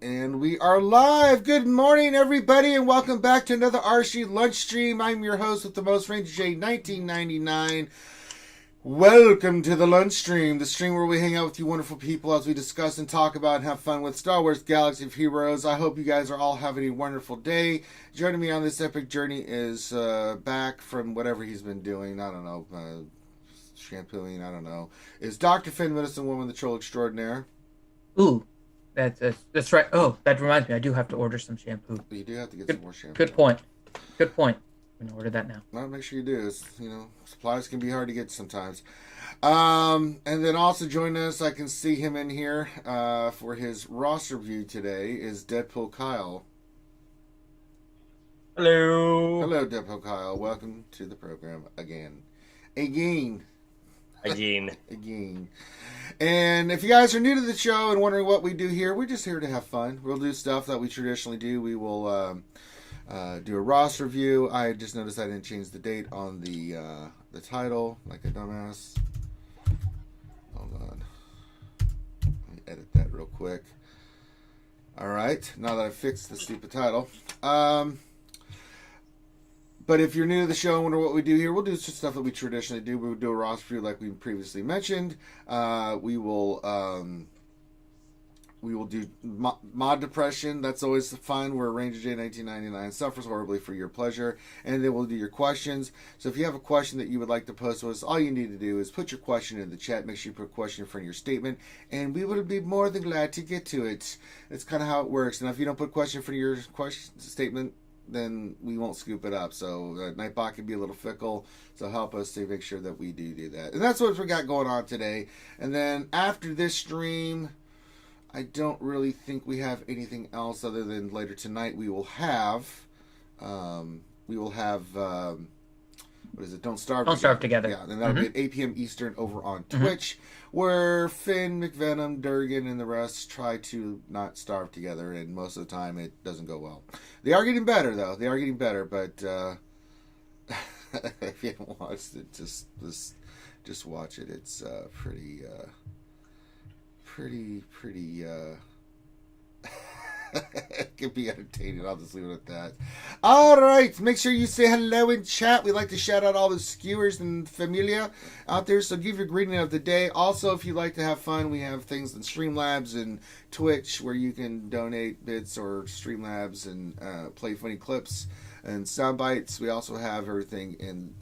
And we are live. Good morning, everybody, and welcome back to another RSG lunch stream. I'm your host with the most, Ranger J 1999. Welcome to the lunch stream, the stream where we hang out with you wonderful people as we discuss and talk about and have fun with Star Wars Galaxy of Heroes. I hope you guys are all having a wonderful day. Joining me on this epic journey is back from whatever he's been doing. I don't know, shampooing, I don't know. Is Dr. Finn, Medicine Woman, the Troll Extraordinaire. Ooh, that's right. Oh, that reminds me. I do have to order some shampoo. You do have to get some more shampoo. Good point. Good point. I'm gonna order that now. Well, make sure you do. It's, supplies can be hard to get sometimes. And then also joining us, I can see him in here for his roster review today, is Deadpool Kyle. Hello. Hello, Deadpool Kyle. Welcome to the program again. And if you guys are new to the show and wondering what we do here, we're just here to have fun. We'll do stuff that we traditionally do. We will do a roster review. I just noticed I didn't change the date on the title, like a dumbass. Hold on. Let me edit that real quick. Alright, now that I've fixed the stupid title. But if you're new to the show and wonder what we do here, we'll do just stuff that we traditionally do. We'll do a roster review like we previously mentioned. We will do mod depression. That's always fun, where Ranger J 1999 suffers horribly for your pleasure. And then we'll do your questions. So if you have a question that you would like to post to us, all you need to do is put your question in the chat. Make sure you put a question in front of your statement, and we would be more than glad to get to it. That's kind of how it works. And if you don't put a question in front of your question statement, then we won't scoop it up. So Nightbot can be a little fickle, so help us to make sure that we do that. And that's what we got going on today. And then after this stream, I don't really think we have anything else other than later tonight we will have what is it? Don't Starve Together. Yeah, and that'll be at 8 p.m. Eastern over on Twitch, where Finn, McVenom, Durgan, and the rest try to not starve together, and most of the time it doesn't go well. They are getting better, though. They are getting better, but if you haven't watched it, just watch it. It's pretty it can be entertaining. I'll just leave it at that. Alright, make sure you say hello in chat. We like to shout out all the skewers and familia out there, so give your greeting of the day. Also, if you like to have fun, we have things in Streamlabs and Twitch where you can donate bits or Streamlabs and play funny clips and sound bites. We also have everything in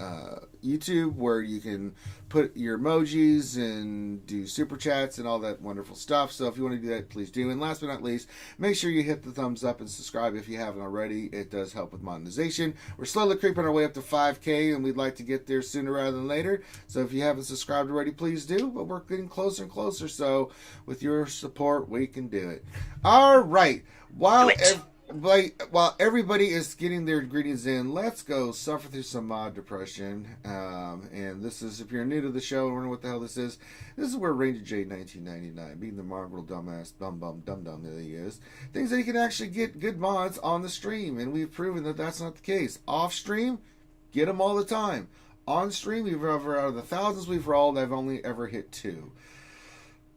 YouTube where you can put your emojis and do super chats and all that wonderful stuff. So if you want to do that, please do. And last but not least, make sure you hit the thumbs up and subscribe if you haven't already. It does help with monetization. We're slowly creeping our way up to 5K, and we'd like to get there sooner rather than later. So if you haven't subscribed already, please do. But we're getting closer and closer. So with your support, we can do it. All right. While everybody is getting their ingredients in, let's go suffer through some mod depression. And this is, if you're new to the show and wondering what the hell this is where Ranger J 1999, being the mongrel dumbass dum dum that he is, thinks that he can actually get good mods on the stream, and we've proven that that's not the case. Off stream, get them all the time. On stream, out of the thousands we've rolled, I've only ever hit 2.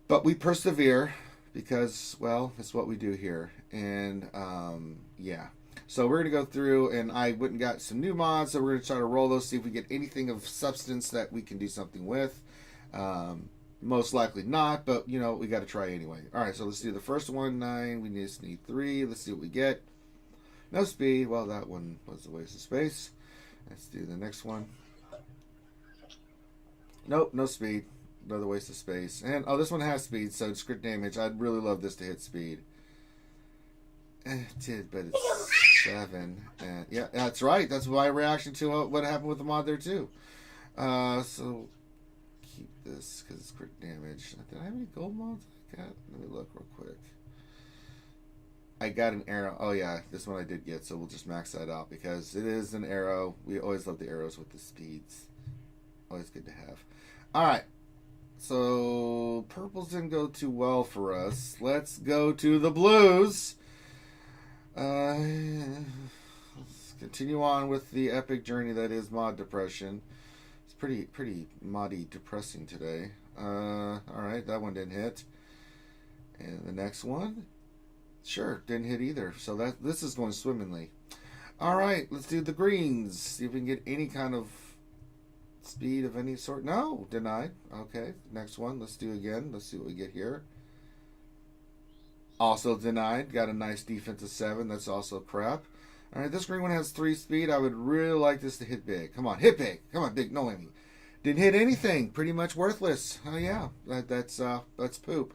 But we persevere, because, well, it's what we do here. And, yeah. So we're going to go through, and I went and got some new mods, so we're going to try to roll those, see if we get anything of substance that we can do something with. Most likely not, but, we got to try anyway. Alright, so let's do the first one, 9. We just need 3. Let's see what we get. No speed. Well, that one was a waste of space. Let's do the next one. Nope, no speed. Another waste of space. And, this one has speed, so it's crit damage. I'd really love this to hit speed. It did, but it's 7. And yeah, that's right. That's my reaction to what happened with the mod there, too. So, keep this, because it's crit damage. Did I have any gold mods I got? Let me look real quick. I got an arrow. Oh, yeah, this one I did get, so we'll just max that out, because it is an arrow. We always love the arrows with the speeds. Always good to have. Alright. So, purples didn't go too well for us. Let's go to the blues. Let's continue on with the epic journey that is mod depression. It's pretty moddy depressing today. Alright, that one didn't hit. And the next one Sure, didn't hit either. So this is going swimmingly. All right, let's do the greens. See if we can get any kind of speed of any sort. No, denied. Okay, next one. Let's do again. Let's see what we get here. Also denied. Got a nice defensive 7. That's also crap. All right, this green one has 3 speed. I would really like this to hit big. Come on, hit big. Come on, big. No, Amy. Didn't hit anything. Pretty much worthless. Oh yeah, that's poop.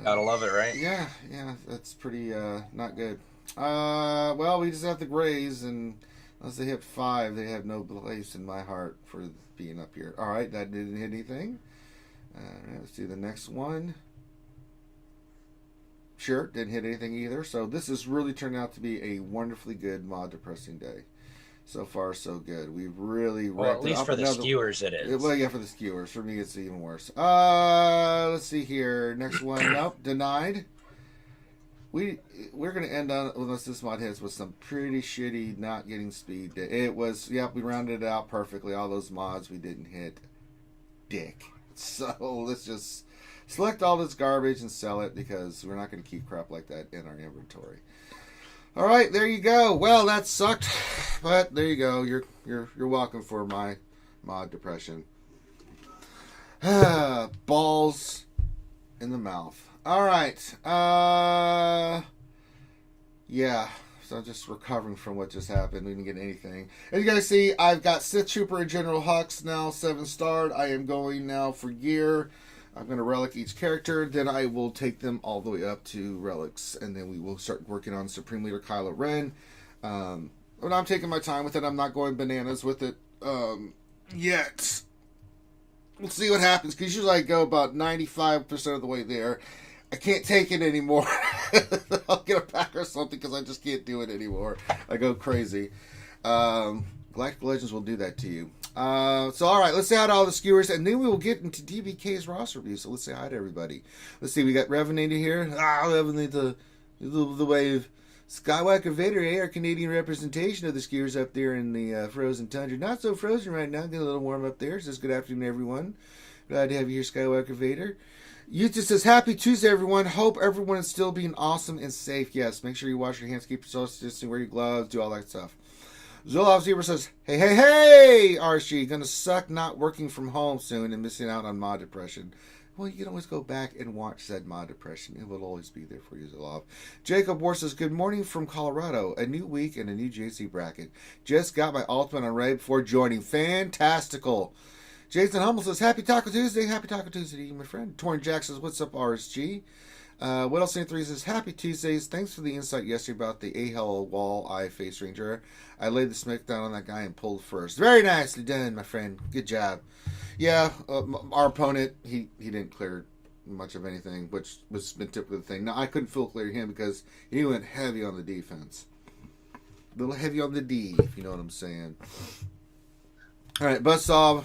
Gotta love it, right? Yeah, that's pretty not good. Well, we just have the grays, and unless they hit 5, they have no place in my heart for being up here. All right, that didn't hit anything. Let's do the next one. Sure, didn't hit anything either. So this has really turned out to be a wonderfully good mod depressing day. So far, so good. We've really well, at least for the skewers, it is. Well, yeah, for the skewers. For me, it's even worse. Let's see here. Next one. Nope, denied. We're gonna end on, unless this mod hits, with some pretty shitty not getting speed. It was, yep, we rounded it out perfectly. All those mods we didn't hit. Dick. So let's just select all this garbage and sell it, because we're not going to keep crap like that in our inventory. All right, there you go. Well, that sucked, but there you go. You're welcome for my mod depression. Balls in the mouth. All right. Yeah. So I'm just recovering from what just happened. We didn't get anything. As you guys see, I've got Sith Trooper and General Hux now 7-starred. I am going now for gear. I'm going to relic each character. Then I will take them all the way up to relics. And then we will start working on Supreme Leader Kylo Ren. But I'm taking my time with it. I'm not going bananas with it yet. We'll see what happens. Because usually I go about 95% of the way there. I can't take it anymore. I'll get a pack or something because I just can't do it anymore. I go crazy. Galactic Legends will do that to you. So, all right, let's say hi to all the skewers, and then we will get into DBK's roster review. So let's say hi to everybody. Let's see, we got Revenator here. Revenator, the wave. Skywalker Vader, our Canadian representation of the skewers up there in the frozen tundra. Not so frozen right now. Getting a little warm up there. Says good afternoon, everyone. Glad to have you here, Skywalker Vader. Yuta says, happy Tuesday, everyone. Hope everyone is still being awesome and safe. Yes, make sure you wash your hands, keep yourself distancing, wear your gloves, do all that stuff. Zolov Zebra says, hey, RSG, gonna suck not working from home soon and missing out on mod depression. Well, you can always go back and watch that mod depression. It will always be there for you, Zolov. Jacob War says, good morning from Colorado. A new week and a new JC bracket. Just got my ultimate on Ray before joining. Fantastical. Jason Hummel says, happy Taco Tuesday. Happy Taco Tuesday to you, my friend. Torn Jack says, what's up, RSG? What else? 3 says, happy Tuesdays. Thanks for the insight yesterday about the A-Hell Wall Eye Face Ranger. I laid the smack down on that guy and pulled first. Very nicely done, my friend. Good job. Yeah, our opponent, he didn't clear much of anything, which was been typically the thing. Now, I couldn't full clear him because he went heavy on the defense. A little heavy on the D, if you know what I'm saying. All right, Buzzsaw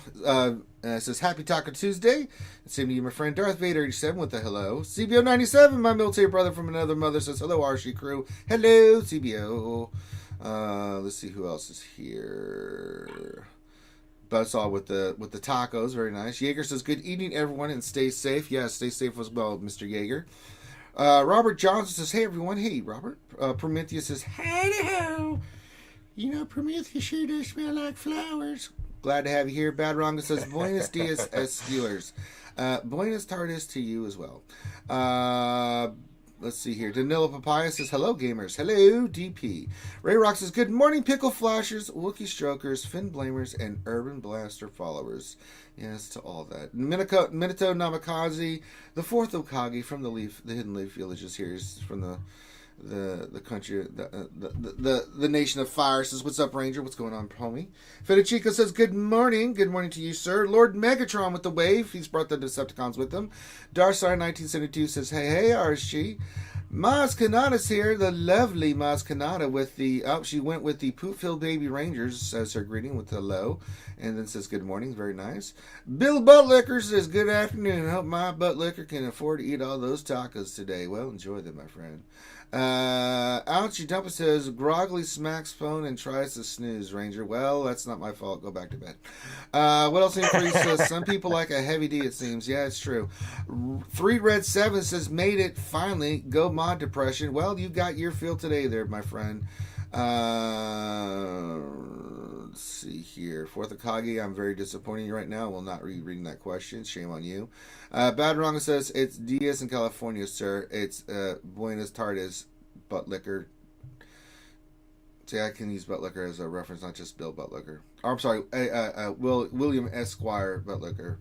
says, happy Taco Tuesday. Same to you, my friend. Darth Vader 87 with a hello. CBO 97, my military brother from another mother, says, hello, RSG crew. Hello, CBO. Let's see who else is here. Buzzsaw with the tacos, very nice. Jaeger says, good evening, everyone, and stay safe. Yeah, stay safe as well, Mr. Jaeger. Robert Johnson says, hey, everyone. Hey, Robert. Prometheus says, hello. You know, Prometheus sure does smell like flowers. Glad to have you here. Bad Ronga says, buenos dias, Steelers. Buenos tardes to you as well. Let's see here. Danilo Papaya says, hello, gamers. Hello, DP. Ray Rock says, good morning, Pickle Flashers, Wookiee Strokers, Finn Blamers, and Urban Blaster followers. Yes, to all that. Minato Namikaze, the fourth Okage from the Hidden Leaf Villages here. He's from the country, the nation of fire. Says, what's up, Ranger? What's going on, homie? Fedichico says, good morning to you, sir. Lord Megatron with the wave. He's brought the Decepticons with him. Darsar 1972 says, hey, RSG. Maz Kanata's here, the lovely Maz Kanata with the, she went with the Poopville Baby Rangers, says her greeting with hello, and then says good morning, very nice. Bill Buttlicker says, good afternoon, hope my Buttlicker can afford to eat all those tacos today. Well, enjoy them, my friend. Ouchie Dumpa says, groggily smacks phone and tries to snooze, Ranger. Well, that's not my fault. Go back to bed. What else? Increase says, some people like a heavy D, it seems. Yeah, it's true. 3 Red 7 says, made it finally. Go mod depression. Well, you got your fill today there, my friend. Let's see here. Fourth Akagi, I'm very disappointed right now. Will not read reading that question. Shame on you. Bad Wrong says, it's Diaz in California, sir. It's Buenos Tardes butt liquor. See, I can use butt liquor as a reference, not just Bill Buttlicker. Oh, I'm sorry, William Esquire Buttlicker.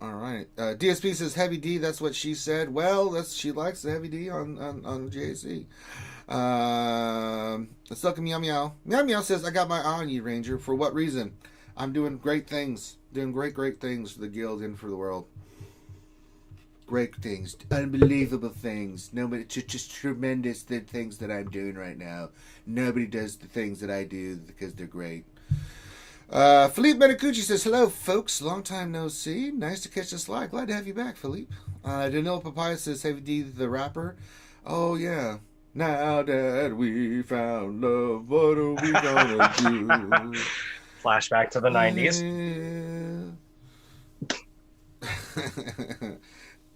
All right. DSP says Heavy D. That's what she said. Well, she likes the Heavy D on JC. Let's look at Meow Meow. Meow Meow says, I got my eye on you, Ranger. For what reason? I'm doing great things. Doing great things for the guild and for the world. Great things. Unbelievable things. Nobody, just tremendous things that I'm doing right now. Nobody does the things that I do because they're great. Philippe Benacucci says, hello, folks. Long time no see. Nice to catch us live. Glad to have you back, Philippe. Danilo Papaya says, Heavy D the rapper. Oh, yeah. Now that we found love, what are we gonna do? Flashback to the 90s.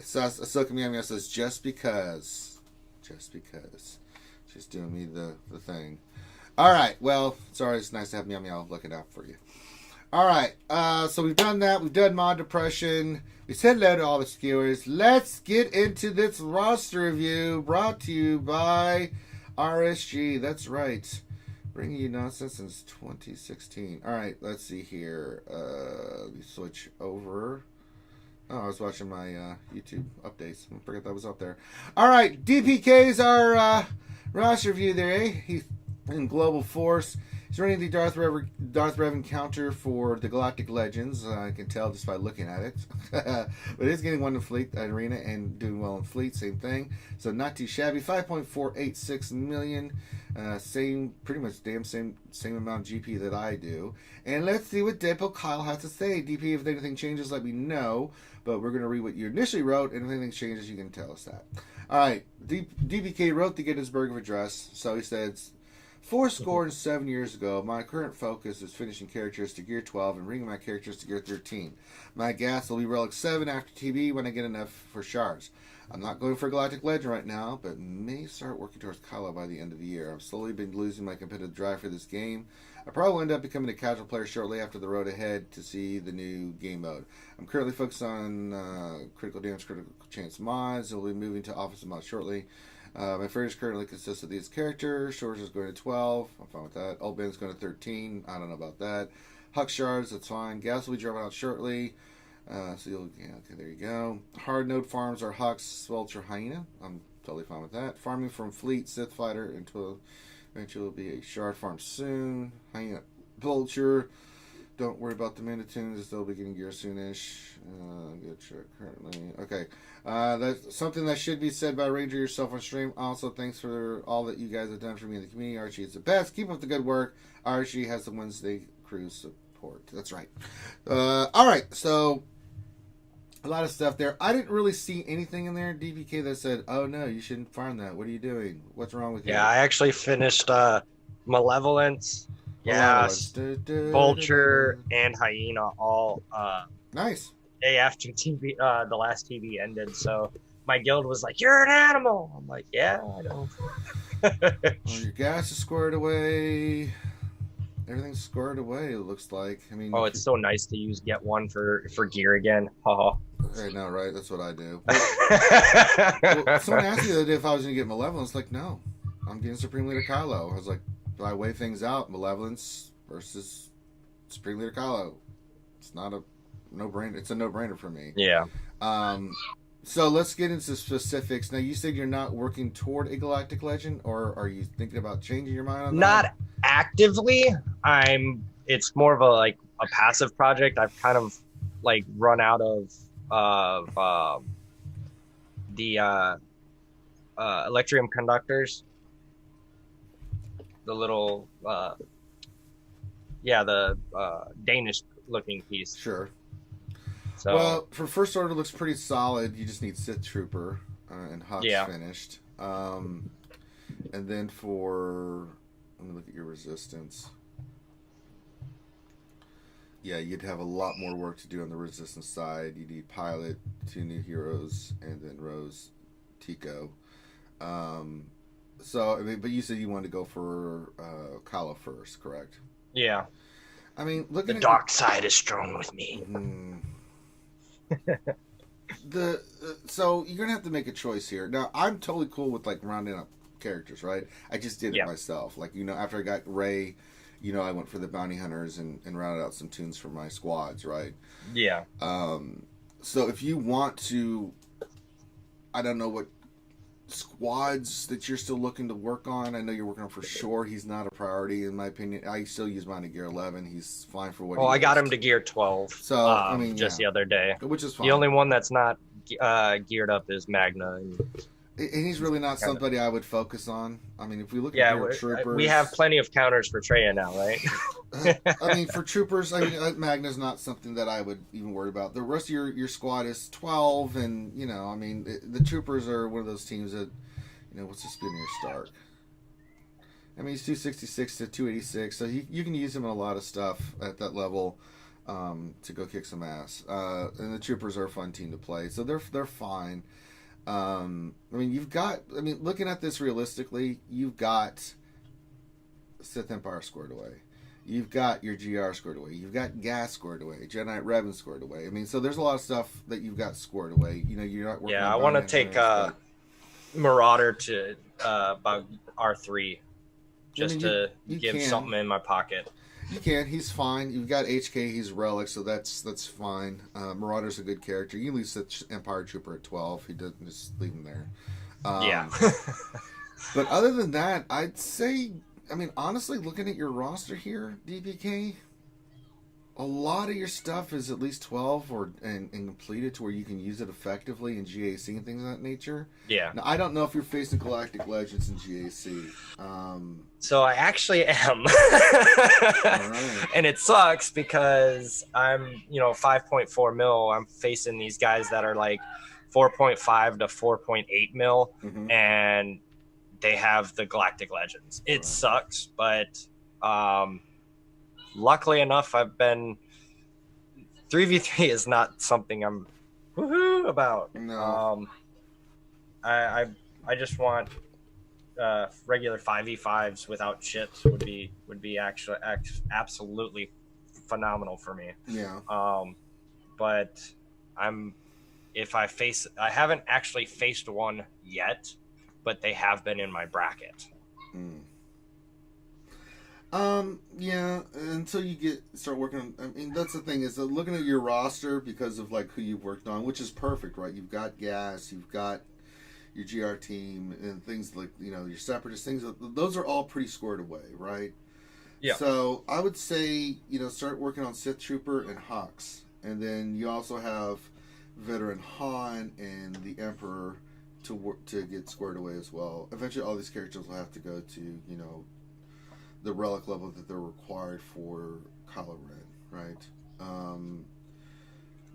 Ahsoka Miyami says, just because. She's doing me the thing. All right. Well, it's always nice to have Meow looking out for you. All right. So we've done that. We've done mod depression. We said hello to all the skewers. Let's get into this roster review brought to you by RSG. That's right. Bringing you nonsense since 2016. All right. Let's see here. Let me switch over. Oh, I was watching my YouTube updates. I forgot that was up there. All right. DPK's our roster review there, eh? He's in Global Force. He's running the Darth Rev encounter for the Galactic Legends. I can tell just by looking at it. But he's getting one in Fleet Arena and doing well in Fleet. Same thing. So not too shabby. 5.486 million. Pretty much same amount of GP that I do. And let's see what Deadpool Kyle has to say. DP, if anything changes, let me know. But we're going to read what you initially wrote. And if anything changes, you can tell us that. All right. DPK wrote the Gettysburg Address. So he says, 407 years ago, my current focus is finishing characters to Gear 12 and bringing my characters to Gear 13. My gas will be Relic 7 after TV when I get enough for shards. I'm not going for Galactic Legend right now, but may start working towards Kylo by the end of the year. I've slowly been losing my competitive drive for this game. I probably will end up becoming a casual player shortly after the road ahead to see the new game mode. I'm currently focused on critical damage, critical chance mods. I'll be moving to offensive mods shortly. My favorites currently consist of these characters. Shores is going to 12. I'm fine with that. Old Ben's going to 13. I don't know about that. Huck Shards, that's fine. Gas will be dropping out shortly. Okay, there you go. Hard node farms are Hucks, Swelcher, Hyena. I'm totally fine with that. Farming from Fleet, Sith Fighter, until eventually will be a Shard farm soon. Hyena, Vulture. Don't worry about the Minitunes. They'll be getting gear soonish. Good check currently. Okay. That's something that should be said by Ranger yourself on stream. Also, thanks for all that you guys have done for me in the community. Archie is the best. Keep up the good work. Archie has the Wednesday crew support. That's right. All right. So, a lot of stuff there. I didn't really see anything in there, DPK, that said, oh no, you shouldn't farm that. What are you doing? What's wrong with you? Yeah, I actually finished Malevolence. Yeah, Vulture and Hyena all nice. Day after TV, the last TV ended. So my guild was like, "You're an animal." I'm like, "Yeah, I know." Well, your gas is squared away. Everything's squared away. It looks like. I mean, it's so nice to get one for gear again. Oh. I know, right? That's what I do. Well, someone asked me the other day if I was going to get Malevolence. Like, no, I'm getting Supreme Leader Kylo. I was like, do I weigh things out? Malevolence versus Supreme Leader Kylo. It's not a no-brainer. It's a no-brainer for me. Yeah. So let's get into specifics. Now, you said you're not working toward a Galactic Legend, or are you thinking about changing your mind on that? Not actively. It's more of a passive project. I've kind of run out of the Electrium conductors. The little the Danish looking piece. Sure. So, well, for First Order, looks pretty solid. You just need Sith Trooper and Hux finished. And then let me look at your Resistance. Yeah, you'd have a lot more work to do on the Resistance side. You need Pilot, 2 new heroes, and then Rose Tico. So, I mean, but you said you wanted to go for Kala first, correct? Yeah. I mean, looking The at dark side is strong with me. So you're gonna have to make a choice here. Now, I'm totally cool with like rounding up characters, right? I just did it myself. Like, you know, after I got Ray, you know, I went for the bounty hunters and rounded out some tunes for my squads, right? Yeah. So if you want to, I don't know what squads that you're still looking to work on. I know you're working on for sure. He's not a priority in my opinion. I still use mine at gear 11. He's fine for what. Well, I got him to gear 12. So I mean, just the other day, which is fine. The only one that's not geared up is Magna. And he's really not somebody I would focus on. I mean, if we look at your troopers, we have plenty of counters for Treya now, right? I mean, for troopers, I mean, Magna's not something that I would even worry about. The rest of your squad is 12, and you know, I mean, the troopers are one of those teams that, you know, what's the speed near Stark? I mean, he's 266 to 286, so you can use him in a lot of stuff at that level to go kick some ass. And the troopers are a fun team to play, so they're fine. I mean, looking at this realistically, you've got Sith Empire scored away. You've got your GR scored away. You've got Gas scored away. Jedi Knight Revan scored away. I mean, so there's a lot of stuff that you've got scored away. You know, you're not working. Yeah, I want to take Marauder to about R3 just to give something in my pocket. You can. He's fine. You've got HK. He's relic, so that's fine. Marauder's a good character. You can leave the Empire Trooper at 12. He doesn't just leave him there. Yeah. But other than that, I'd say, I mean, honestly, looking at your roster here, DPK, a lot of your stuff is at least 12 and completed to where you can use it effectively in GAC and things of that nature. Yeah. Now, I don't know if you're facing Galactic Legends in GAC. So I actually am. Right. And it sucks because I'm, 5.4 mil. I'm facing these guys that are like 4.5 to 4.8 mil, and they have the Galactic Legends. It sucks, but luckily enough, I've been 3v3 is not something I'm woohoo about. No. I just want regular 5v5s without shits would be actually absolutely phenomenal for me. Yeah. But I haven't actually faced one yet, but they have been in my bracket. Yeah, until you start working on, I mean, that's the thing, is that looking at your roster because of like who you've worked on, which is perfect, right? You've got Gas, you've got your GR team, and things like, your separatist things, those are all pretty scored away, right? Yeah. So I would say, start working on Sith Trooper and Hux. And then you also have Veteran Han and the Emperor to get squared away as well. Eventually all these characters will have to go to, the relic level that they're required for Kylo Ren, right?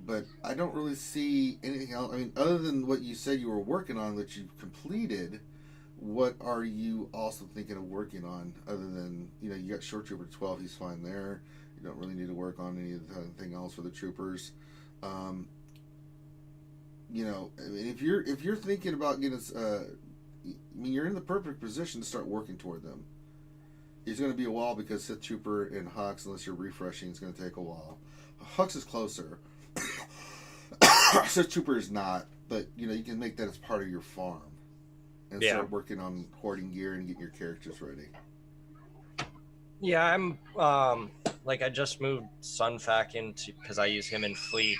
But I don't really see anything else. I mean, other than what you said you were working on that you completed, what are you also thinking of working on other than, you got Short Trooper 12, he's fine there. You don't really need to work on anything else for the troopers. I mean, if you're thinking about getting, you're in the perfect position to start working toward them. It's going to be a while because Sith Trooper and Hux, unless you're refreshing, it's going to take a while. Hux is closer. Sith Trooper is not, but you can make that as part of your farm and start working on hoarding gear and getting your characters ready. Yeah, I'm I just moved Sunfac into, because I use him in Fleet,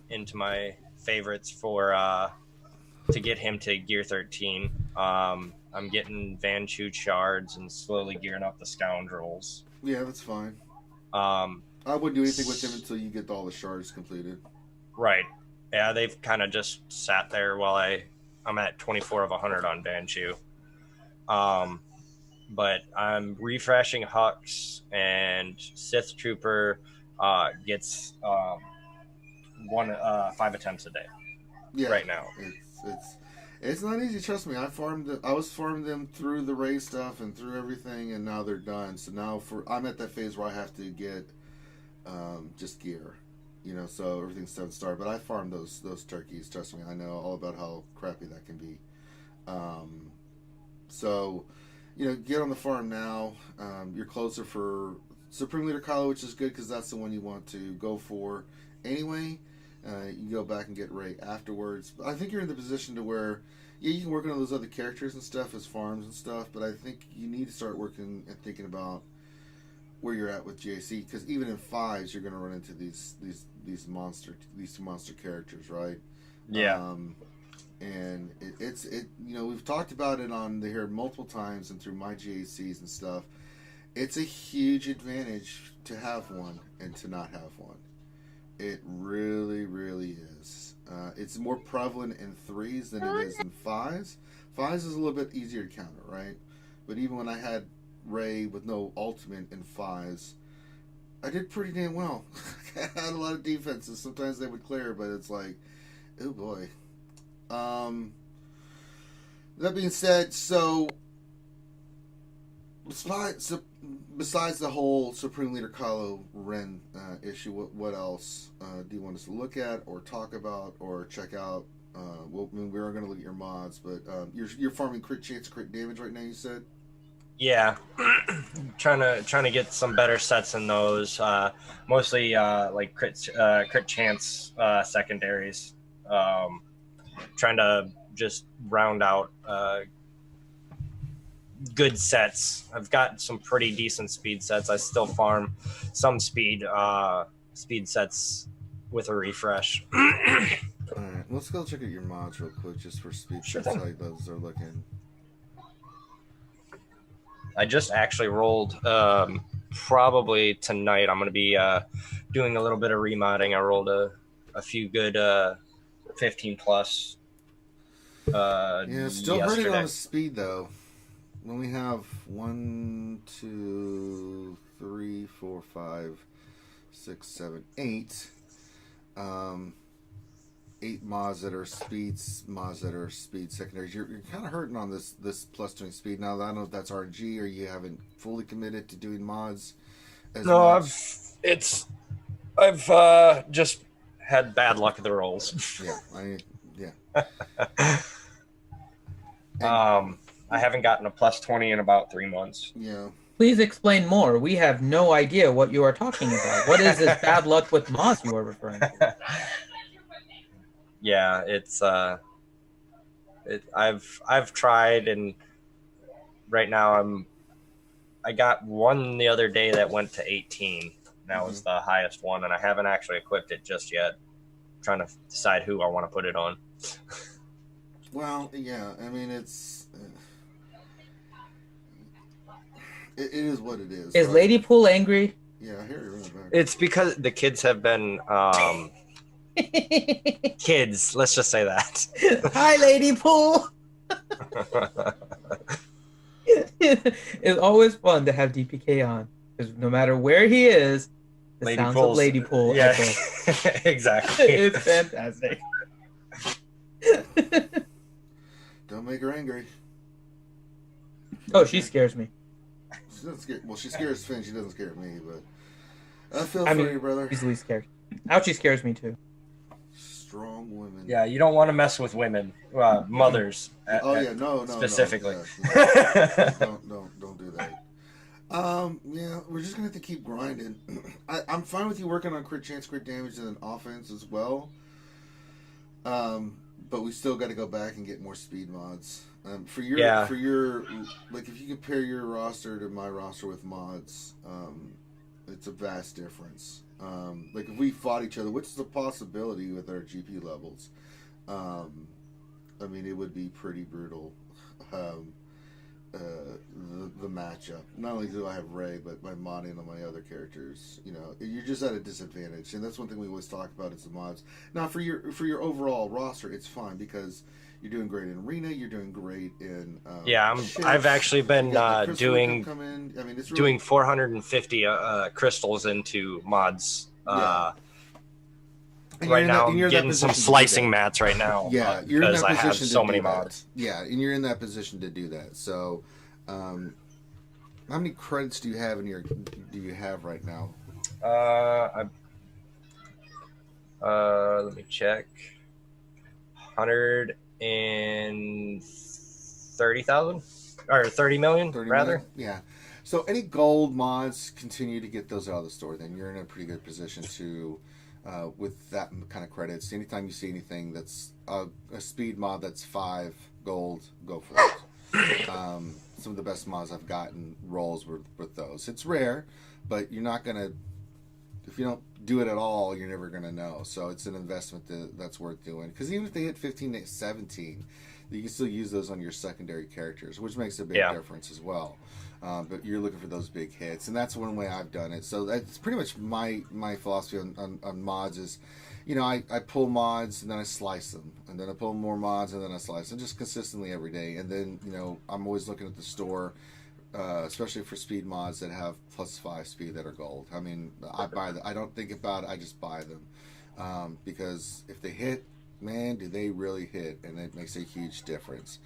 into my favorites for to get him to gear 13. I'm getting Van Chu shards and slowly gearing up the scoundrels. Yeah, that's fine. I wouldn't do anything with them until you get all the shards completed. Right. Yeah, they've kind of just sat there while I'm at 24 of 100 on Van Chu. But I'm refreshing Hux, and Sith Trooper gets 5 attempts a day. Right now. It's not easy, trust me. I was farming them through the Ray stuff and through everything, and now they're done. So now I'm at that phase where I have to get just gear. so everything's 7-star. But I farm those turkeys. Trust me, I know all about how crappy that can be. So, get on the farm now. You're closer for Supreme Leader Kylo, which is good because that's the one you want to go for anyway. You can go back and get Rey afterwards. But I think you're in the position to where, you can work on those other characters and stuff as farms and stuff, but I think you need to start working and thinking about where you're at with GAC, because even in 5s you're going to run into these two monster characters, right? Yeah. And it's we've talked about it on the here multiple times and through my GACs and stuff. It's a huge advantage to have one and to not have one. It really, really is. It's more prevalent in 3s than it is in 5s. 5s is a little bit easier to counter, right? But even when I had Rey with no ultimate in 5s, I did pretty damn well. I had a lot of defenses. Sometimes they would clear, but it's like, oh boy. That being said, so besides the whole Supreme Leader Kylo Ren issue, what else do you want us to look at or talk about or check out? We are going to look at your mods, but you're farming crit chance, crit damage right now. You said. Yeah, trying to get some better sets in those. Mostly like crit chance secondaries. Trying to just round out good sets. I've got some pretty decent speed sets. I still farm some speed sets with a refresh. All right, let's go check out your mods real quick just for speed Sure sets, thing. how those are looking. I just actually rolled probably tonight. I'm going to be doing a little bit of remodding. I rolled a few good 15 plus. Still yesterday. hurting on the speed though. We only have 1, 2, 3, 4, 5, 6, 7, 8. 8 mods that are speed secondaries. You're kind of hurting on this plus doing speed. Now I don't know if that's RNG or you haven't fully committed to doing mods. No, I've just had bad luck with the rolls. I haven't gotten a plus 20 in about 3 months. Yeah. Please explain more. We have no idea what you are talking about. What is this bad luck with mods you are referring to? Yeah, it's I've tried, and right now I got one the other day that went to 18. That was the highest one, and I haven't actually equipped it just yet. I'm trying to decide who I want to put it on. Well, yeah, I mean it is what it is. Is right? Lady Pool angry? Yeah, I hear you really back. It's because the kids have been kids. Let's just say that. Hi, Lady Pool. It's always fun to have DPK on because no matter where he is, the Lady sounds Pool's, of Lady Pool yeah, echo. exactly. It's fantastic. Don't make her angry. Oh, she scares me. She doesn't scare. Well, she scares Finn. She doesn't scare me, but I feel for you, brother. Easily scared. Ouchie scares me too. Strong women. Yeah, you don't want to mess with women, mothers. No, specifically. Don't do that. Yeah, we're just gonna have to keep grinding. I'm fine with you working on crit chance, crit damage, and then offense as well. But we still got to go back and get more speed mods. For your like, if you compare your roster to my roster with mods, it's a vast difference. Like if we fought each other, which is a possibility with our GP levels, I mean, it would be pretty brutal. The matchup. Not only do I have Rey, but by modding on my other characters, you're just at a disadvantage, and that's one thing we always talk about is the mods. Now, for your overall roster, it's fine because you're doing great in Arena, you're doing great in. I've actually been doing it's really, doing 450 crystals into mods. Right now, I'm getting some slicing mats right now. Yeah, you're in that because I have position so to many do that. mods. Yeah, and you're in that position to do that. So, how many credits do you have right now? Let me check. 130,000 or 30 million 30 rather. million? Yeah. So any gold mods, continue to get those out of the store. Then you're in a pretty good position to, with that kind of credits. Anytime you see anything that's a speed mod that's 5 gold, go for it. Some of the best mods I've gotten rolls with those. It's rare, but you're not gonna. If you don't do it at all, you're never gonna know. So it's an investment that's worth doing. Because even if they hit 15 to 17, you can still use those on your secondary characters, which makes a big difference as well. But you're looking for those big hits, and that's one way I've done it. So that's pretty much my philosophy on mods is, you know, I pull mods and then I slice them, and then I pull more mods and then I slice them, just consistently every day. And then, you know, I'm always looking at the store, especially for speed mods that have +5 speed that are gold. I mean, I buy them. I don't think about it. I just buy them because if they hit, man, do they really hit, and it makes a huge difference.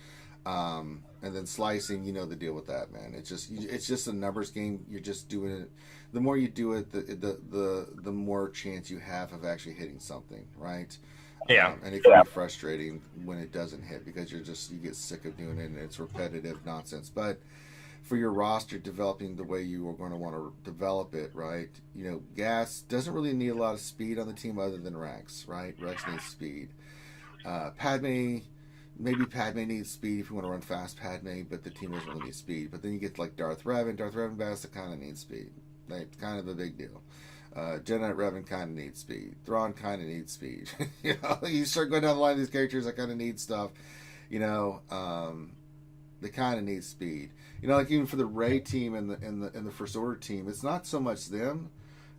And then slicing, you know the deal with that, man. It's just a numbers game. You're just doing it. The more you do it, the more chance you have of actually hitting something, right? Yeah. And it can be frustrating when it doesn't hit because you get sick of doing it and it's repetitive nonsense. But for your roster, developing the way you are going to want to develop it, right? You know, Gas doesn't really need a lot of speed on the team other than Rex, right? Rex needs speed. Padme needs speed if you want to run fast Padme, but the team doesn't really need speed. But then you get like Darth Revan. Darth Revan Bastard kind of needs speed. Like, kind of a big deal. Jedi Knight Revan kind of needs speed. Thrawn kind of needs speed. You know, you start going down the line of these characters that kind of need stuff. You know, they kind of need speed. You know, like even for the Rey team and the First Order team, it's not so much them.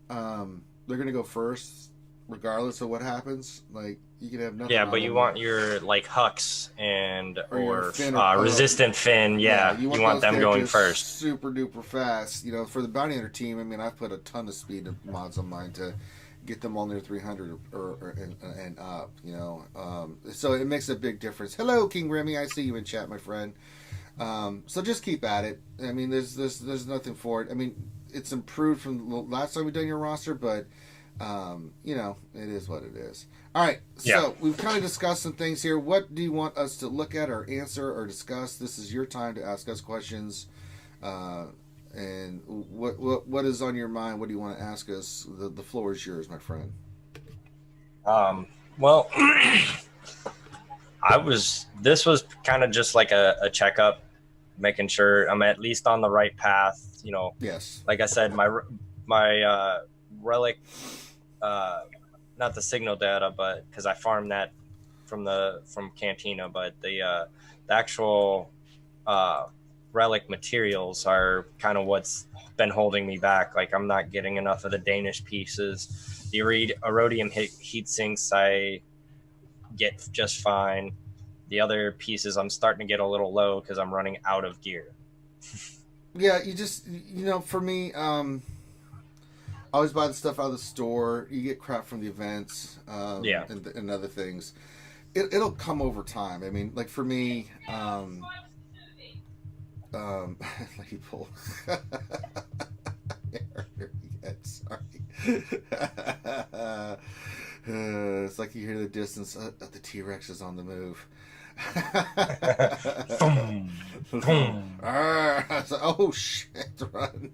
They're gonna go first, regardless of what happens. Like, you can have nothing. Yeah, but you want your like Hux or Finn Resistant Finn. Yeah, you want them going first. Super duper fast. You know, for the Bounty Hunter team, I mean, I've put a ton of speed mods on mine to get them all near 300 and up. You know, so it makes a big difference. Hello, King Remy. I see you in chat, my friend. So just keep at it. I mean, there's nothing for it. I mean, it's improved from the last time we done your roster, but you know, it is what it is. All right, so we've kind of discussed some things here. What do you want us to look at or answer or discuss? This is your time to ask us questions. And what is on your mind? What do you want to ask us? The floor is yours, my friend. Well, this was kind of just like a checkup, making sure I'm at least on the right path. You know, yes. Like I said, my relic, not the signal data, but because I farmed that from Cantina, but the actual relic materials are kind of what's been holding me back. Like, I'm not getting enough of the Danish pieces. The Erodium heat sinks I get just fine. The other pieces I'm starting to get a little low because I'm running out of gear. Yeah, you know, for me, I always buy the stuff out of the store. You get crap from the events, and other things. It'll come over time. I mean, like for me, let you pull. Sorry. It's like you hear the distance. The T-Rex is on the move. Boom. Boom. Oh shit! Run.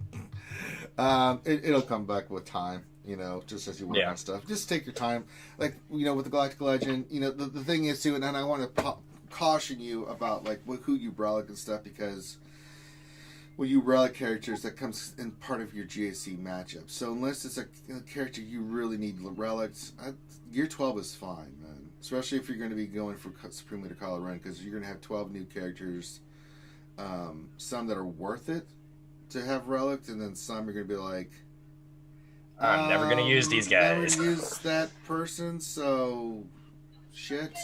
It'll come back with time, you know, just as you work on stuff. Just take your time. Like, you know, with the Galactic Legend, you know, the thing is too, and I want to caution you about like who you relic and stuff, because when you relic characters, that comes in part of your GAC matchup. So unless it's a character you really need relics, Gear 12 is fine, man. Especially if you're going to be going for Supreme Leader Kylo Ren, because you're going to have 12 new characters, some that are worth it to have relics, and then some you're going to be like, I'm never going to use these guys. Never use that person, so shit.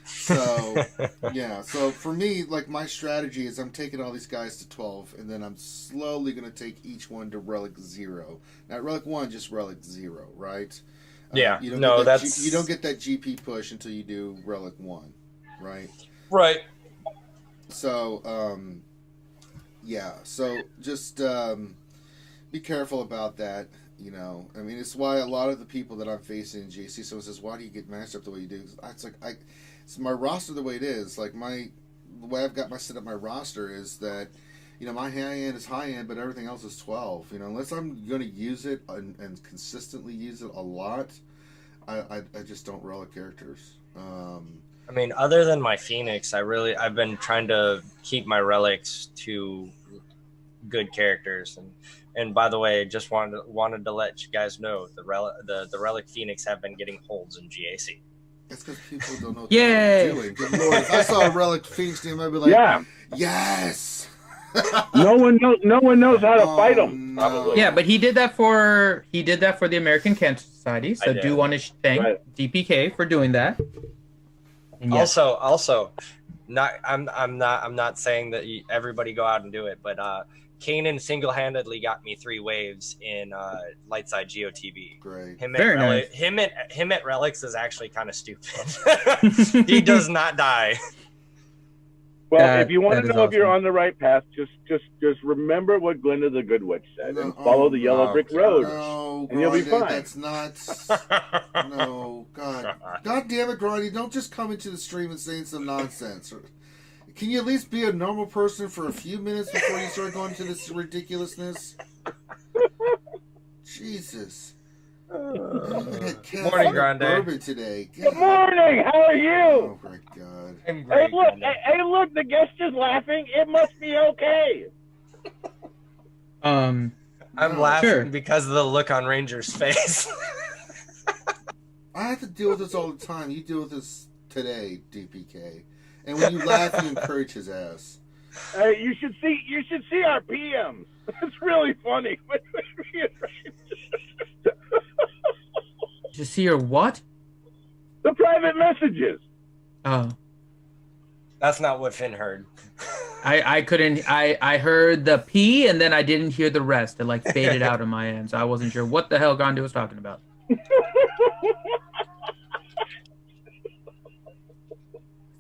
So yeah, so for me, like, my strategy is I'm taking all these guys to 12, and then I'm slowly going to take each one to relic 0. Not relic 1, just relic 0, right? Yeah, you don't get that GP push until you do relic 1, right? Right. So, yeah. So just be careful about that. You know, I mean, it's why a lot of the people that I'm facing in GC, someone says, "Why do you get matched up the way you do?" It's like it's my roster the way it is. Like the way I've got set up my roster is that, you know, my high end is high end, but everything else is 12. You know, unless I'm going to use it and consistently use it a lot, I just don't relic characters. I mean, other than my Phoenix, I've been trying to keep my relics to good characters. And by the way, just wanted to let you guys know the relic Phoenix have been getting holds in GAC. That's because people don't know what they're doing. Good Lord, if I saw a relic Phoenix team, I'd be like, Yeah. Yes. No one knows how to fight them. No. Probably. Yeah, but he did that for the American Cancer Society. So I do want to thank DPK for doing that. And yes. Also, I'm not saying that everybody go out and do it, but Kanan single-handedly got me 3 waves in Lightside GOTB. Great. Him at Relics is actually kind of stupid. He does not die. Well, if you want to know if you're on the right path, just remember what Glinda the Good Witch said and follow the yellow brick road, and you'll be fine. That's not. No, God damn it, Grande! Don't just come into the stream and saying some nonsense. Can you at least be a normal person for a few minutes before you start going to this ridiculousness? Jesus. Morning, Grande. Bourbon today. Good morning. How are you? Oh my God. I'm great, hey, look! The guest is laughing. It must be okay. I'm laughing because of the look on Ranger's face. I have to deal with this all the time. You deal with this today, DPK. And when you laugh, you encourage his ass. You should see our PMs. It's really funny. To see your what? The private messages. Oh. That's not what Finn heard. I couldn't. I heard the P and then I didn't hear the rest. It like faded out on my end, so I wasn't sure what the hell Grande was talking about.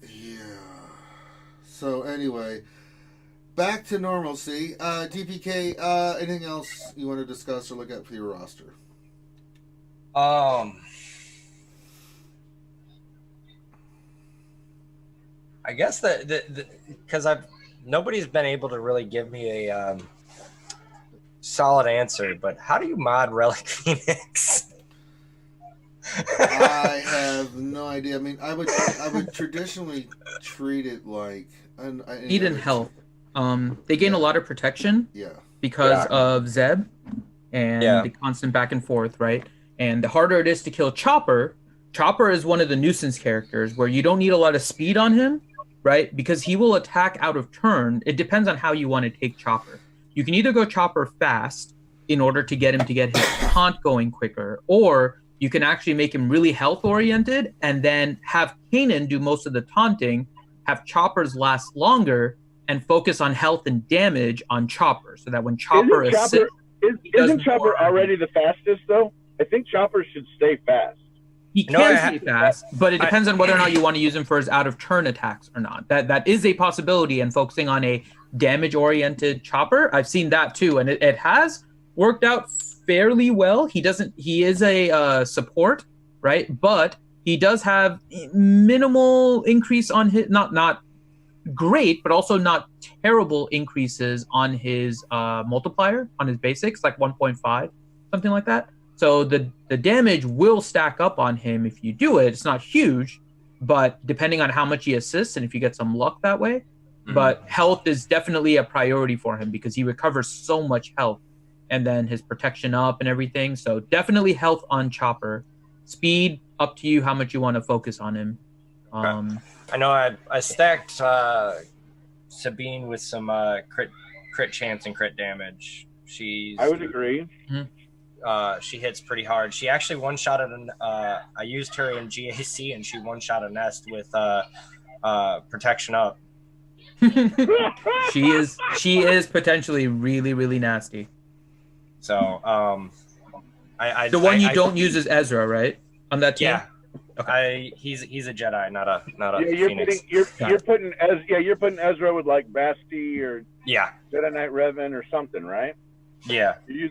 Yeah. So anyway, back to normalcy. DPK. Anything else you want to discuss or look at for your roster? I guess because nobody's been able to really give me a solid answer, but how do you mod Relic Phoenix? I have no idea. I mean, I would traditionally treat it like Speed and health. They gain a lot of protection. Yeah. Because of Zeb and the constant back and forth, right? And the harder it is to kill Chopper is one of the nuisance characters where you don't need a lot of speed on him, right? Because he will attack out of turn. It depends on how you want to take Chopper. You can either go Chopper fast in order to get him to get his taunt going quicker, or you can actually make him really health oriented and then have Kanan do most of the taunting, have Choppers last longer, and focus on health and damage on Chopper, so that when Chopper isn't Chopper already the fastest though? I think Chopper should stay fast. He can stay fast, but it depends on whether or not you want to use him for his out-of-turn attacks or not. That is a possibility, and focusing on a damage-oriented Chopper, I've seen that too, and it has worked out fairly well. He is a support, right? But he does have minimal increase on his, not great, but also not terrible increases on his multiplier, on his basics, like 1.5, something like that. So the damage will stack up on him if you do it. It's not huge, but depending on how much he assists and if you get some luck that way. Mm-hmm. But health is definitely a priority for him because he recovers so much health and then his protection up and everything. So definitely health on Chopper. Speed, up to you how much you want to focus on him. I know I stacked Sabine with some crit chance and crit damage. I would agree. Mm-hmm. She hits pretty hard. She actually one-shotted I used her in GAC and she one-shot a nest with protection up. She is potentially really, really nasty. So the one you don't use is Ezra, right? On that team? Yeah. Okay. He's a Jedi, not a you're Phoenix. You're putting Ezra with like Basti or Jedi Knight Revan or something, right? Yeah. You're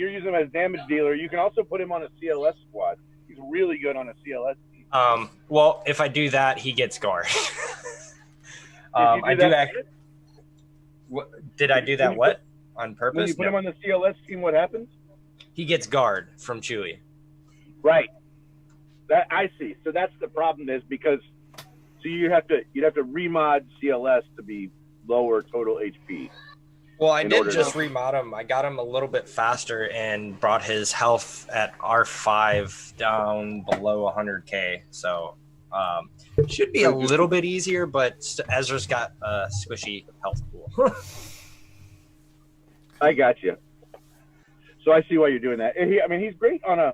using him as damage dealer. You can also put him on a CLS squad. He's really good on a CLS team. Well, if I do that, he gets guard. Did I do that? What? On purpose? When you put him on the CLS team, what happens? He gets guard from Chewie. Right. That I see. So that's the problem is because you'd have to remod CLS to be lower total HP. Well, I did just remod him. I got him a little bit faster and brought his health at R5 down below 100k. So should be a little bit easier, but Ezra's got a squishy health pool. I got you. So I see why you're doing that. He's great on a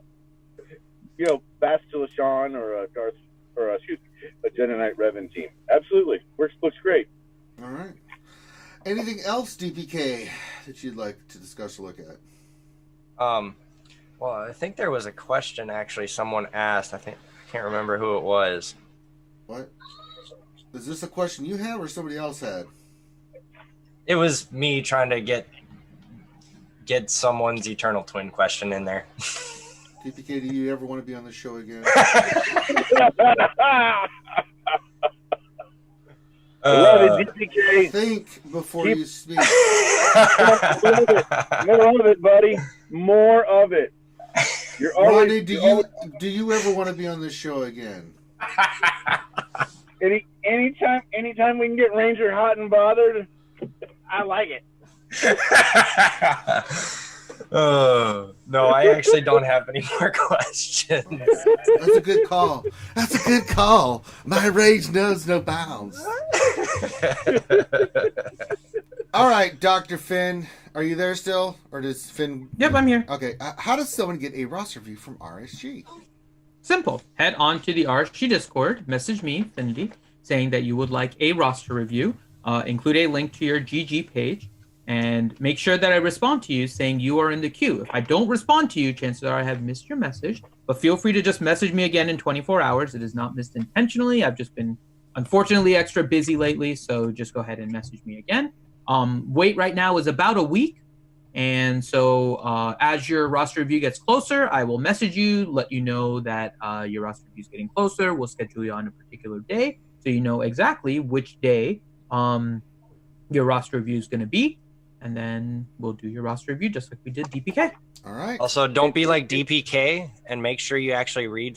Bastila or a Jedi Knight Revan team. Absolutely, looks great. All right. Anything else, DPK, that you'd like to discuss or look at? Well, I think there was a question actually someone asked. I can't remember who it was. What? Is this a question you have or somebody else had? It was me trying to get someone's Eternal Twin question in there. DPK, do you ever want to be on the show again? Love it, DPK. Think before you speak. More of it, buddy. More of it. You're always. Ronnie, do you ever want to be on this show again? Anytime we can get Ranger hot and bothered, I like it. No, I actually don't have any more questions. That's a good call. My rage knows no bounds. All right, Dr. Finn, are you there still? Or does Finn... Yep, I'm here. Okay, how does someone get a roster review from RSG? Simple. Head on to the RSG Discord, message me, Findy, saying that you would like a roster review, include a link to your GG page, and make sure that I respond to you saying you are in the queue. If I don't respond to you, chances are I have missed your message, but feel free to just message me again in 24 hours. It is not missed intentionally. I've just been, unfortunately, extra busy lately, so just go ahead and message me again. Wait right now is about a week, and so as your roster review gets closer, I will message you, let you know that your roster review is getting closer. We'll schedule you on a particular day, so you know exactly which day your roster review is going to be. And then we'll do your roster review just like we did DPK. All right. Also, don't be like DPK and make sure you actually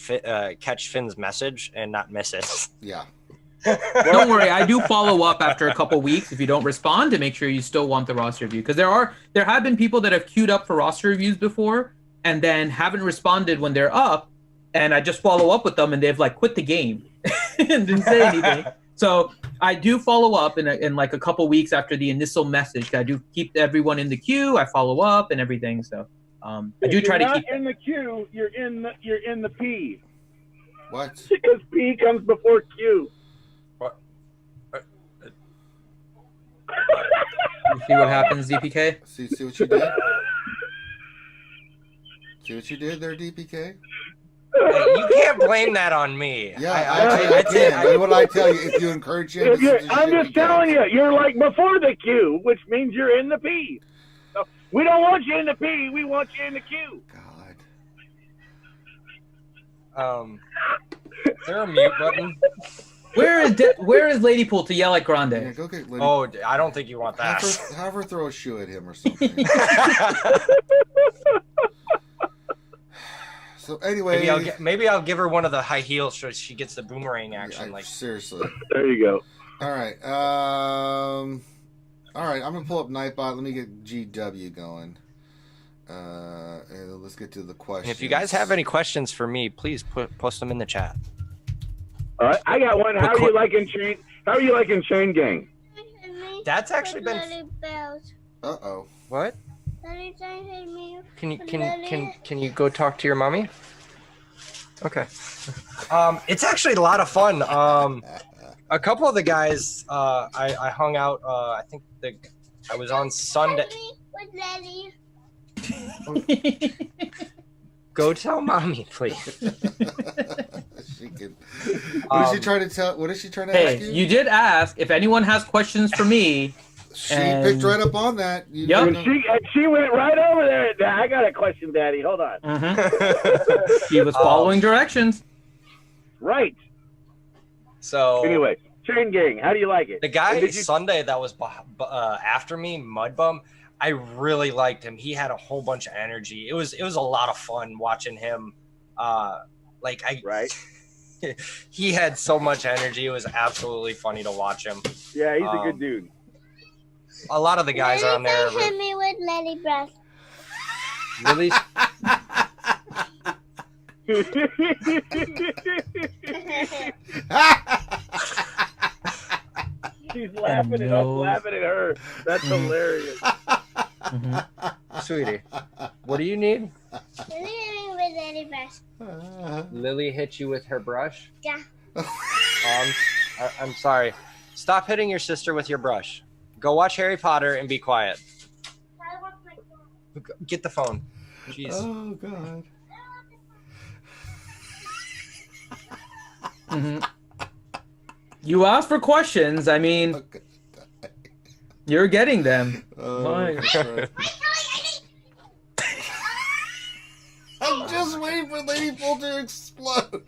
catch Finn's message and not miss it. Yeah. Don't worry, I do follow up after a couple weeks if you don't respond to make sure you still want the roster review. Because there have been people that have queued up for roster reviews before and then haven't responded when they're up, and I just follow up with them and they've like quit the game and didn't say anything. So I do follow up in like a couple weeks after the initial message. I do keep everyone in the queue. I follow up and everything. So I do try to keep. You're not in the queue. You're in the P. What? Because P comes before Q. What? You see what happens, DPK? See what you did? See what you did there, DPK? Hey, you can't blame that on me. Yeah, I can. What did I tell you? If you encourage him, I'm just telling you, you're like before the Q, which means you're in the P. So we don't want you in the P. We want you in the Q. God. Is there a mute button? Where is Lady Pool to yell at Grande? Yeah, go get Lady. Oh, I don't think you want that. Have her throw a shoe at him or something. So anyway, maybe I'll give her one of the high heels so she gets the boomerang action. Seriously. There you go. All right. I'm gonna pull up Nightbot. Let me get GW going. And let's get to the questions. If you guys have any questions for me, please post them in the chat. All right, I got one. How are you liking Chain Gang? That's actually been. Uh-oh. What? Can you go talk to your mommy? Okay. It's actually a lot of fun. A couple of the guys I hung out. I think I was on Sunday. Go tell mommy, please. She can. What is she trying to tell? What is she trying to ask you? You did ask if anyone has questions for me. She picked right up on that. Yep. And she went right over there. Now, I got a question, Daddy. Hold on. She was following directions. Right. So anyway, Chain Gang, how do you like it? The guy Sunday that was after me, Mudbum, I really liked him. He had a whole bunch of energy. It was a lot of fun watching him. Right. He had so much energy. It was absolutely funny to watch him. Yeah, he's a good dude. A lot of the guys are on there. Hit me with Lily breath. Lily's She's laughing and I'm laughing at her. That's hilarious. Sweetie, what do you need? Lily hit me with Lily breath. Lily hit you with her brush? Yeah. I'm sorry. Stop hitting your sister with your brush. Go watch Harry Potter and be quiet. Get the phone. Jeez. Oh, God. You asked for questions. I mean, Okay. you're getting them. Oh, I'm just waiting for Lady Bull to explode.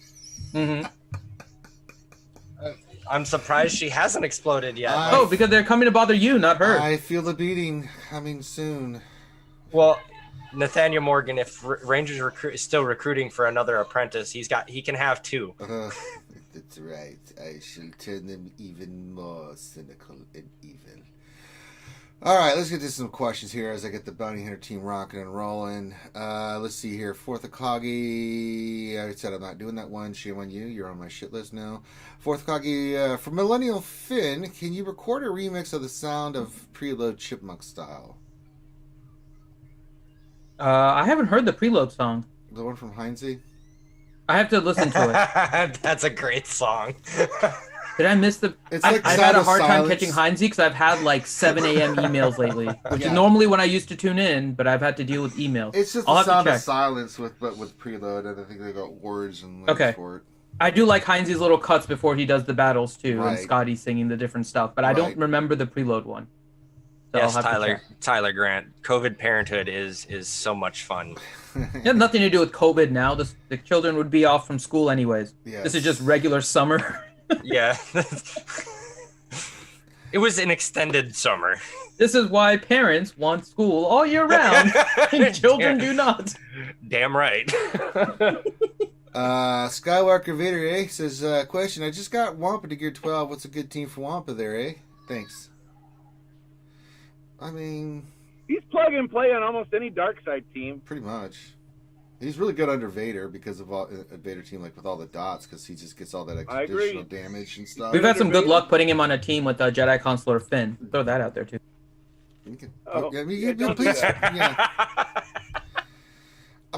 I'm surprised she hasn't exploded yet. Oh, because they're coming to bother you, not her. I feel the beating coming soon. Well, Nathaniel Morgan, if Rangers is still recruiting for another apprentice, he can have two. That's right. I shall turn them even more cynical and evil. All right, let's get to some questions here as I get the Bounty Hunter team rocking and rolling. Let's see here. Fourth Akagi. I said I'm not doing that one. Shame on you. You're on my shit list now. Fourth Akagi. For Millennial Finn, can you record a remix of the sound of Preload Chipmunk style? I haven't heard the preload song. The one from Heinze? I have to listen to it. That's a great song. Did I miss the... It's like I've Sound had a of hard time Silence. catching Heinze because I've had like 7 a.m. emails lately, which is normally when I used to tune in, but I've had to deal with emails. It's just I'll the have to Sound of check. Silence with Preload, and I think they got words and lyrics for it. I do like Heinze's little cuts before he does the battles too, Right. and Scotty singing the different stuff, but I don't remember the preload one. So Yes, I'll have to check. Tyler Grant. COVID parenthood is so much fun. It has nothing to do with COVID now. The children would be off from school anyways. Yes. This is just regular summer. Yeah. It was an extended summer. This is why parents want school all year round, and children do not. Damn right. Skywalker Vader, says, question, I just got Wampa to Gear 12. What's a good team for Wampa there, Thanks. I mean... He's plug and play on almost any dark side team. Pretty much. He's really good under Vader because of a Vader team, like with all the dots, because he just gets all that additional damage and stuff. We've had some good luck putting him on a team with Jedi Consular Finn. Throw that out there too. I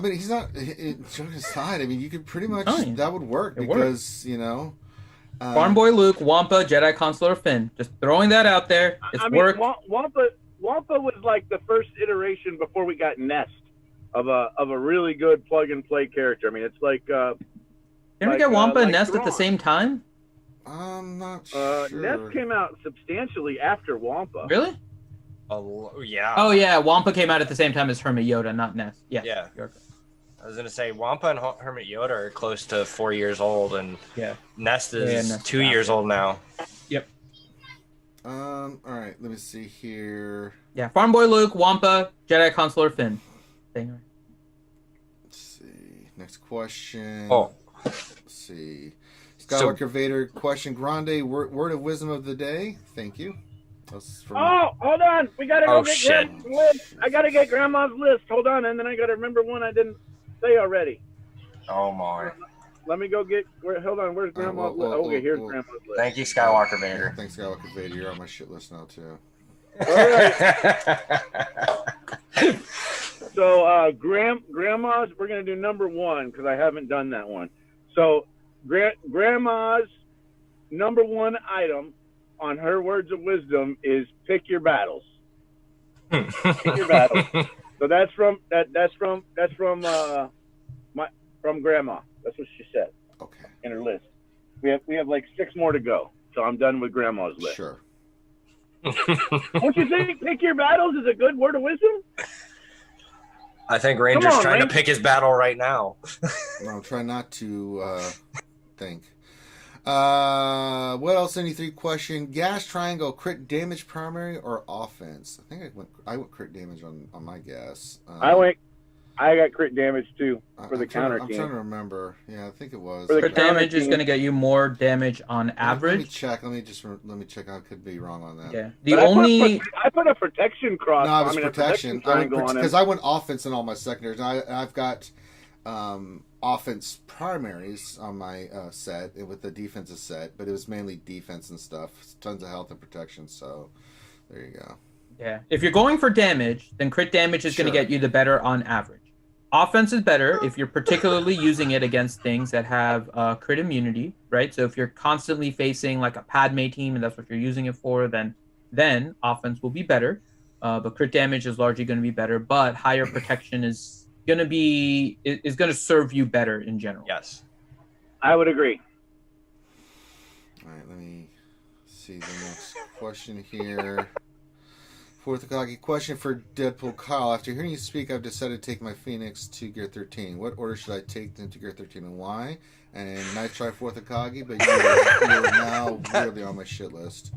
mean, he's not. Joking aside, I mean, you could pretty much that would work because Farm Boy Luke, Wampa, Jedi Consular Finn. Just throwing that out there. It's worked. Wampa was like the first iteration before we got Nest of a really good plug and play character. I mean, it's like. Didn't we get Wampa and Nest at the same time? I'm not sure. Nest came out substantially after Wampa. Really? Oh yeah. Oh yeah, Wampa came out at the same time as Hermit Yoda, not Nest. Yeah. I was gonna say Wampa and Hermit Yoda are close to 4 years old, and Nest is Nest 2 years old now. Yep. All right. Let me see here. Yeah, Farm Boy Luke, Wampa, Jedi Consular Finn. Let's see. Next question. Let's see. Skywalker Vader question. Grande word of wisdom of the day. Thank you. Hold on. We gotta go get Grandma's list. I gotta get Grandma's list. Hold on, and then I gotta remember one I didn't say already. Oh my. Let me go get. Hold on. Where's Grandma's list? Okay, here's Grandma's list. Thank you, Skywalker Vader. Yeah, thanks, Skywalker Vader. You're on my shit list now too. All right. So, Grandma's. We're gonna do number one because I haven't done that one. So, Grandma's number one item on her words of wisdom is pick your battles. Pick your battles. So that's from Grandma. That's what she said. Okay. In her list. We have like 6 more to go. So I'm done with Grandma's list. Sure. Don't you think pick your battles is a good word of wisdom? I think Ranger's on, trying Ranger. to pick his battle right now. No, try not to think. What else? Any 3 question? Gas triangle, crit damage primary or offense? I think I went crit damage on my gas. I got crit damage too for the counter I'm team. trying to remember. Yeah, I think it was. For the Crit counter damage is team. going to get you more damage on Let me average. check. Let me check. I could be wrong on that. Yeah. But I put a protection cross. No, it was a protection. triangle on him. Because I went offense in all my secondaries. And I've got offense primaries on my set with the defensive set, but it was mainly defense and stuff. Tons of health and protection. So there you go. Yeah. If you're going for damage, then crit damage is going to get you the better on average. Offense is better if you're particularly using it against things that have crit immunity, right? So if you're constantly facing like a Padme team and that's what you're using it for, then offense will be better. But crit damage is largely going to be better, but higher protection is going to serve you better in general. Yes. I would agree. All right, let me see the next question here. Fourth Akagi question for Deadpool Kyle. After hearing you speak, I've decided to take my Phoenix to Gear 13. What order should I take them to Gear 13 and why? And nice try, Fourth Akagi, but you're now really on my shit list.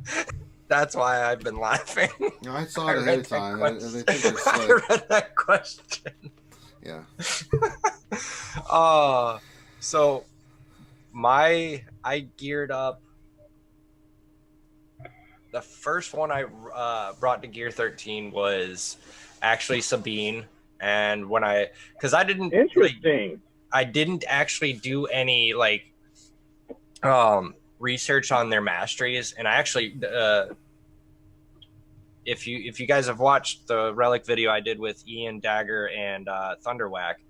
That's why I've been laughing. No, I saw it ahead of time. They think they're I slick. read that question. Yeah. So I geared up. The first one I brought to Gear 13 was actually Sabine, and because I didn't Interesting. I didn't actually do any research on their masteries, and I actually if you guys have watched the Relic video I did with Ian Dagger and Thunderwhack,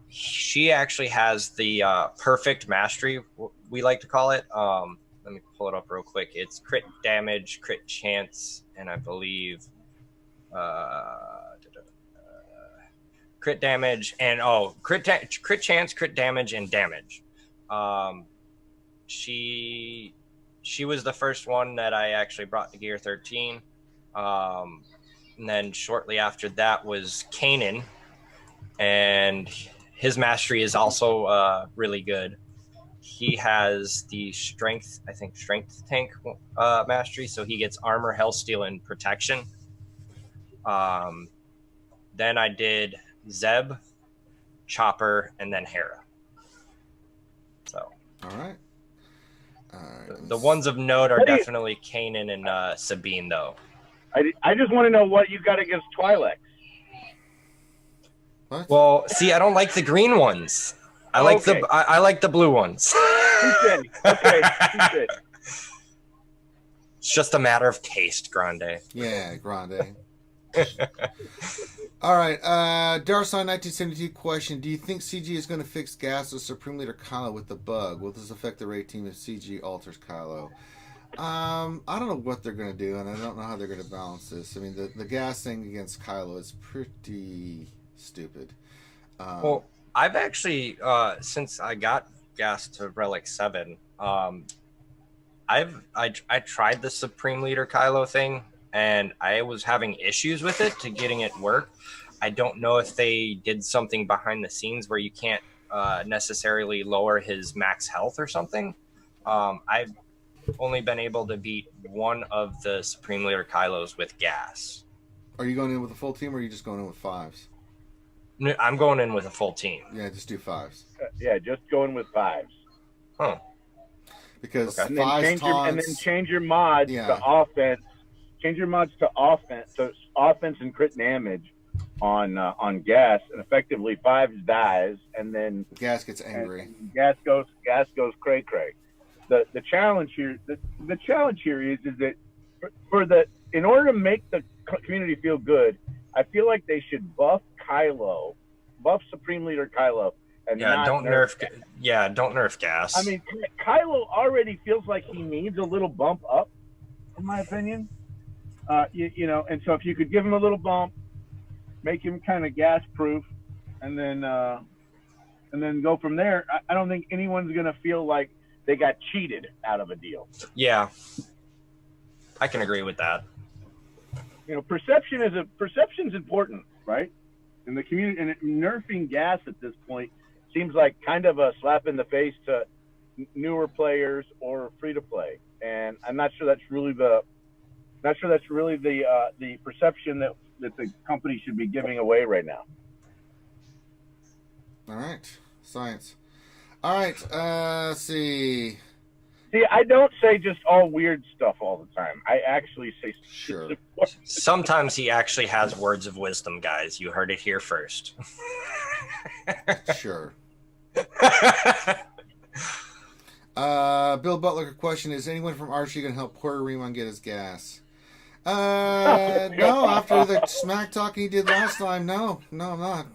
she actually has the perfect mastery, we like to call it. Let me pull it up real quick. It's crit damage, crit chance, and I believe crit damage and crit chance, crit damage, and damage. She was the first one that I actually brought to Gear 13. And then shortly after that was Kanan, and his mastery is also really good. He has the strength tank mastery, so he gets armor, health steal, and protection. Then I did Zeb, Chopper, and then Hera. So All right. The ones of note are definitely Kanan and Sabine, though. I just want to know what you got against Twi'lek. What? Well, see, I don't like the green ones. I like the blue ones. Okay. It's just a matter of taste, Grande. Yeah, Grande. All right. Darson 1972 question. Do you think CG is going to fix Gas with Supreme Leader Kylo with the bug? Will this affect the raid team if CG alters Kylo? I don't know what they're going to do, and I don't know how they're going to balance this. I mean, the Gas thing against Kylo is pretty stupid. Well, I've actually, since I got Gas to Relic 7, I tried the Supreme Leader Kylo thing, and I was having issues with it to getting it work. I don't know if they did something behind the scenes where you can't necessarily lower his max health or something. I've only been able to beat one of the Supreme Leader Kylos with Gas. Are you going in with a full team, or are you just going in with 5s? I'm going in with a full team. Yeah, just do 5s. Yeah, just going with 5s. Huh. Because And 5s then taunts... change your mods to offense. Change your mods to offense. So offense and crit damage on Gas, and effectively 5s dies, and then Gas gets angry. And Gas goes cray cray. The challenge here is that in order to make the community feel good, I feel like they should buff Kylo, buff Supreme Leader Kylo, and don't nerf Gas. I mean, Kylo already feels like he needs a little bump up, in my opinion. You know, and so if you could give him a little bump, make him kind of gas proof, and then go from there. I don't think anyone's gonna feel like they got cheated out of a deal. Yeah. I can agree with that. You know, perception's important, right? In the community, and nerfing gas at this point seems like kind of a slap in the face to newer players or free to play, and I'm not sure that's really the perception that the company should be giving away right now. All right, science. All right, let's see. See, I don't say just all weird stuff all the time. I actually say Sure. Sometimes he actually has words of wisdom, guys. You heard it here first. Sure. Bill Butler, question: is anyone from RSG going to help poor Remon get his gas? No. After the smack talking he did last time, no, I'm not.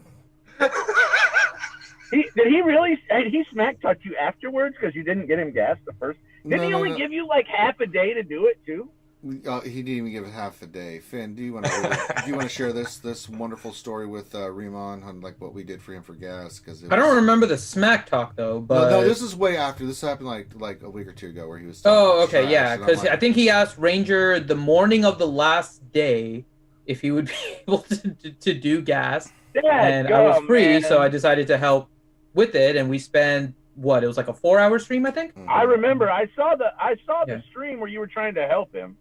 Did he really? He smack talked you afterwards because you didn't get him gas the first? Didn't he only give you like half a day to do it too? He didn't even give it half a day. Finn, do you want to share this wonderful story with Remon on like what we did for him for gas? Because I don't remember the smack talk though. But no, this is way after. This happened like a week or two ago, where he was. Oh, okay, trash, yeah, because like, I think he asked Ranger the morning of the last day if he would be able to do gas, and I was free, so I decided to help with it, and we spent what? It was like a 4-hour stream, I think. I remember. I saw the stream where you were trying to help him,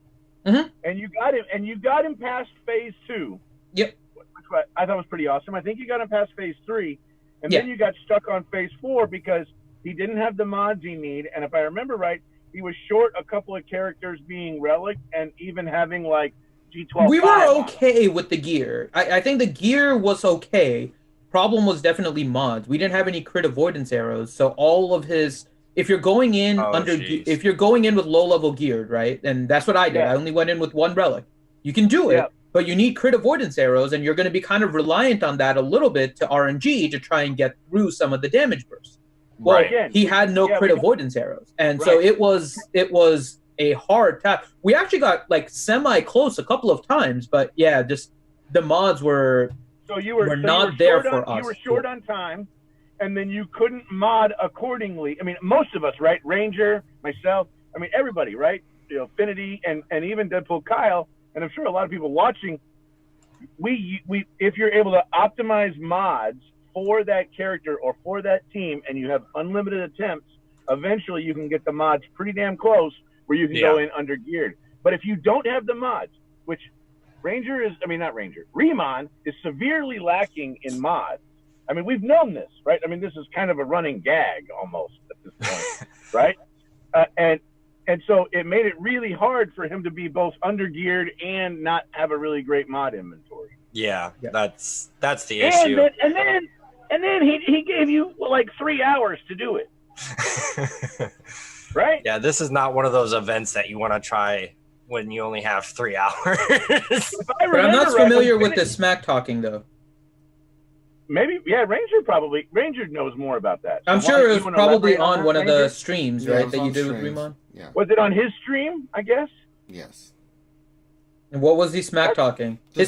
and you got him past phase 2. Yep. Which I thought was pretty awesome. I think you got him past phase 3, and then you got stuck on phase 4 because he didn't have the mods he need, and if I remember right, he was short a couple of characters being relic and even having like G12. We were okay with the gear. I think the gear was okay. Problem was definitely mods. We didn't have any crit avoidance arrows, so all of his. If you're going in if you're going in with low level geared, right, and that's what I did. I only went in with 1 relic. You can do it, but you need crit avoidance arrows, and you're going to be kind of reliant on that a little bit to RNG to try and get through some of the damage bursts. Well, he had no crit avoidance arrows, and so it was a hard task. We actually got like semi close a couple of times, but yeah, just the mods were. So you were not there for us. You were short on time, and then you couldn't mod accordingly. I mean, most of us, right? Ranger, myself, I mean, everybody, right? You know, Finity, and even Deadpool Kyle, and I'm sure a lot of people watching, we if you're able to optimize mods for that character or for that team, and you have unlimited attempts, eventually you can get the mods pretty damn close where you can go in under geared. But if you don't have the mods, which Remon is severely lacking in mods. I mean, we've known this, right? I mean, this is kind of a running gag almost at this point, right? And so it made it really hard for him to be both undergeared and not have a really great mod inventory. Yeah. That's the issue. And then he gave you like 3 hours to do it, right? Yeah, this is not one of those events that you want to try when you only have 3 hours. But I'm not familiar with the smack talking though. Maybe, Ranger knows more about that. I'm sure it was probably on one of the streams, right, that you did with Remon? Yeah. Was it on his stream, I guess? Yes. And what was he smack talking? Your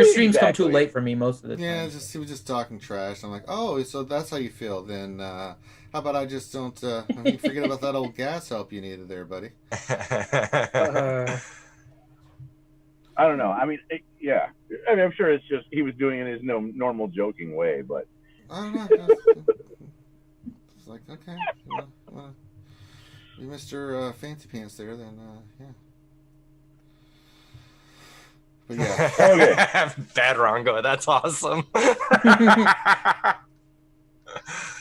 streams come too late for me most of the time. Yeah, he was just talking trash. I'm like, oh, so that's how you feel. Then how about I just don't forget about that old gas help you needed there, buddy. I don't know. I mean, I'm sure it's just he was doing it in his normal joking way, but I don't know. It's like, okay, you Mr. Fancy Pants there, then yeah. But yeah. Okay. Bad Rongo, that's awesome.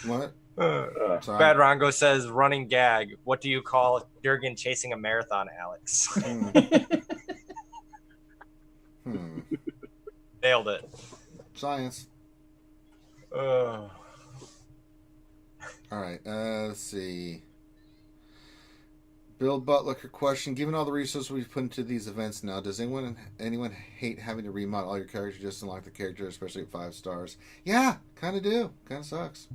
What? Bad Rongo says, running gag. What do you call Durgan chasing a marathon, Alex? Nailed it. Science. All right, let's see. Bill Butler question: given all the resources we've put into these events now, does anyone hate having to remodel all your characters just to unlock the character, especially at 5 stars? Yeah, kind of do. Kind of sucks.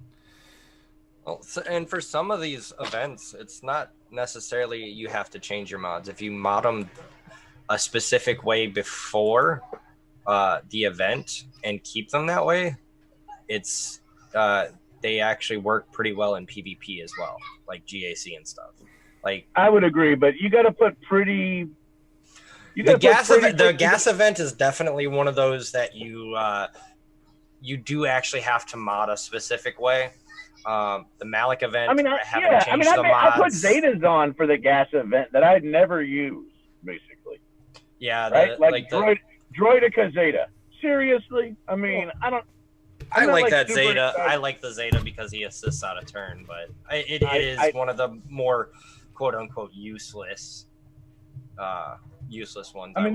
Well, and for some of these events, it's not necessarily you have to change your mods. If you mod them a specific way before the event and keep them that way, it's they actually work pretty well in PvP as well, like GAC and stuff. Like, I would agree, but you got to put pretty The gas event is definitely one of those that you do actually have to mod a specific way. The Malik event, I put Zetas on for the gas event that I'd never used, basically. Yeah, right? Droidica Zeta. Seriously? I mean, I like that Zeta. Excited. I like the Zeta because he assists on a turn, but it is one of the more quote unquote useless ones. I mean,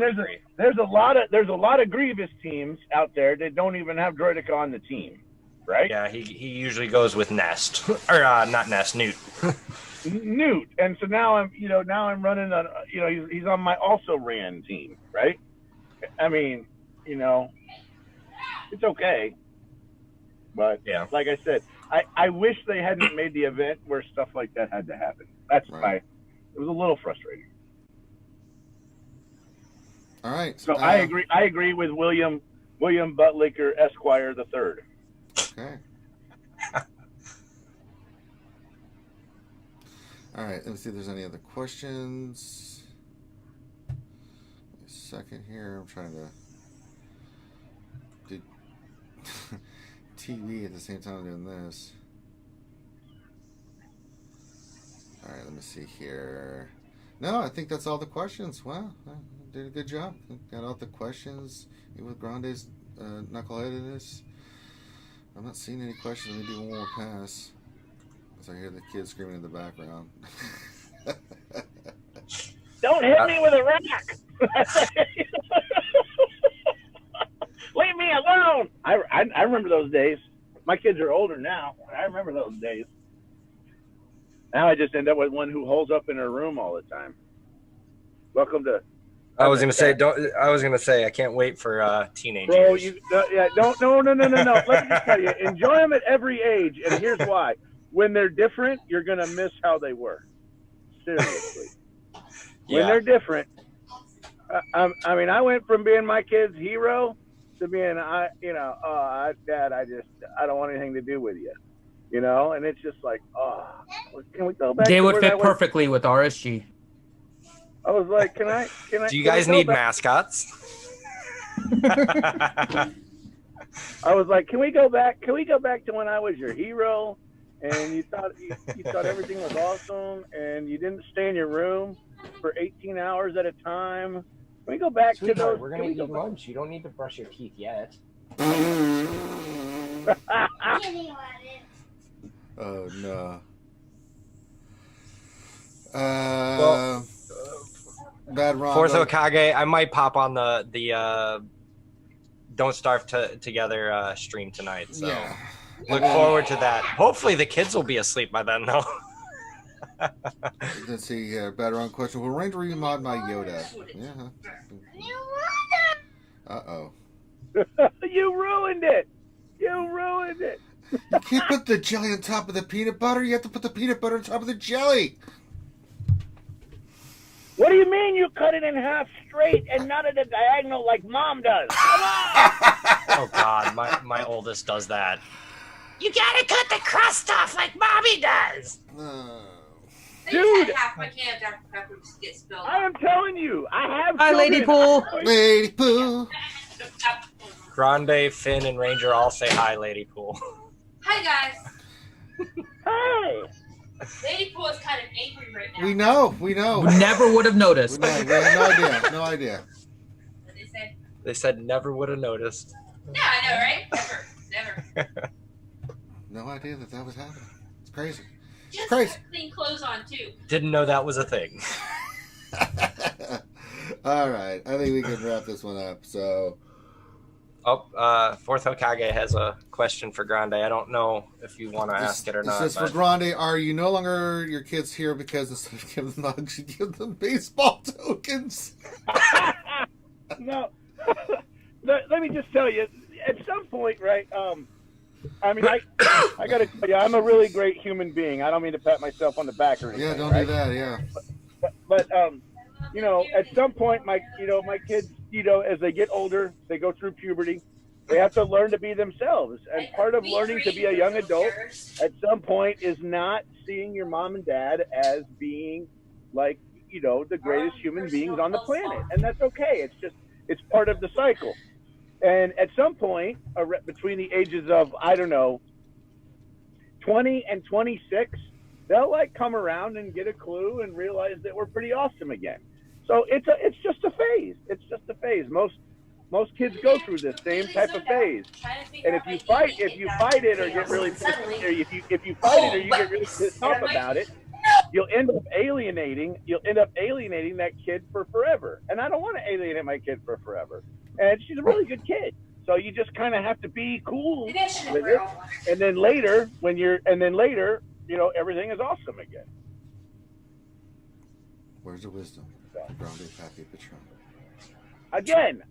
there's a lot of Grievous teams out there that don't even have Droidica on the team, right? Yeah, he usually goes with Nest or not Nest, Newt. Newt, and so now I'm running on he's on my also ran team, right? I mean, it's okay. But yeah, like I said, I wish they hadn't made the event where stuff like that had to happen. That's right. It was a little frustrating. All right. So I agree with William Buttlicker Esquire the Third. Okay. All right. Let's see if there's any other questions. A second here. I'm trying to do TV at the same time I'm doing this. All right, let me see here. No, I think that's all the questions. Wow, did a good job. Got all the questions. Even with Grande's knuckleheadedness. I'm not seeing any questions. Let me do one more pass. As I hear the kids screaming in the background. Don't hit me with a rock! Leave me alone! I remember those days. My kids are older now. I remember those days. Now I just end up with one who holds up in her room all the time. Welcome to. I was gonna say I can't wait for teenagers. Bro, no. Let me just tell you, enjoy them at every age, and here's why: when they're different, you're gonna miss how they were. Seriously, when they're different. I mean, I went from being my kid's hero to being, Dad, I don't want anything to do with you. And it's just like, can we go back? They would fit perfectly with RSG. I was like, can I? Do you guys need mascots? I was like, can we go back? Can we go back to when I was your hero, and you thought everything was awesome, and you didn't stay in your room for 18 hours at a time? Can we go back to those? We're gonna eat lunch. You don't need to brush your teeth yet. Oh no. Bad wrong. Fourth Hokage, I might pop on the Don't Starve Together stream tonight. So look forward to that. Hopefully the kids will be asleep by then, though. Let's see here. Bad wrong question. Will Ranger remod my Yoda? Yeah. Uh-oh. You ruined it. You can't put the jelly on top of the peanut butter. You have to put the peanut butter on top of the jelly. What do you mean you cut it in half straight and not at a diagonal like Mom does? Come on! Oh, God. My oldest does that. You gotta cut the crust off like Mommy does. Dude, half my can of Dr. Pepper just get spilled. I am telling you, I have. Hi, Lady Pool. Lady Pool. Grande, Finn, and Ranger all say hi, Lady Pool. Hi, guys. Hey. Lady Pool is kind of angry right now. We know. We never would have noticed. We have no idea. What did they say? They said never would have noticed. Yeah, I know, right? Never. No idea that was happening. It's crazy. Just crazy. Clean clothes on, too. Didn't know that was a thing. All right. I think we can wrap this one up. So. Fourth Hokage has a question for Grande. I don't know if you want to ask it or not. This is for Grande. Are you no longer your kids here because instead of giving them mugs, you give them baseball tokens? No. Let me just tell you, at some point, right, I mean, I got to tell you, I'm a really great human being. I don't mean to pat myself on the back or anything. Yeah, don't do that, yeah. But at some point, my kids, as they get older, they go through puberty. They have to learn to be themselves. And part of learning to be a young adult at some point is not seeing your mom and dad as being like, the greatest human beings on the planet, and that's okay. It's part of the cycle. And at some point, between the ages of, I don't know, 20 and 26, they'll like come around and get a clue and realize that we're pretty awesome again. So it's just a phase. It's just a phase. Most kids go through this same type of phase. And if you fight it or get really pissed, or if you fight it or you get really pissed off about it, you'll end up alienating that kid for forever. And I don't want to alienate my kid for forever. And she's a really good kid. So you just kind of have to be cool with it. And then later, everything is awesome again. Where's the wisdom? Grande, Pappy, Patron. Again,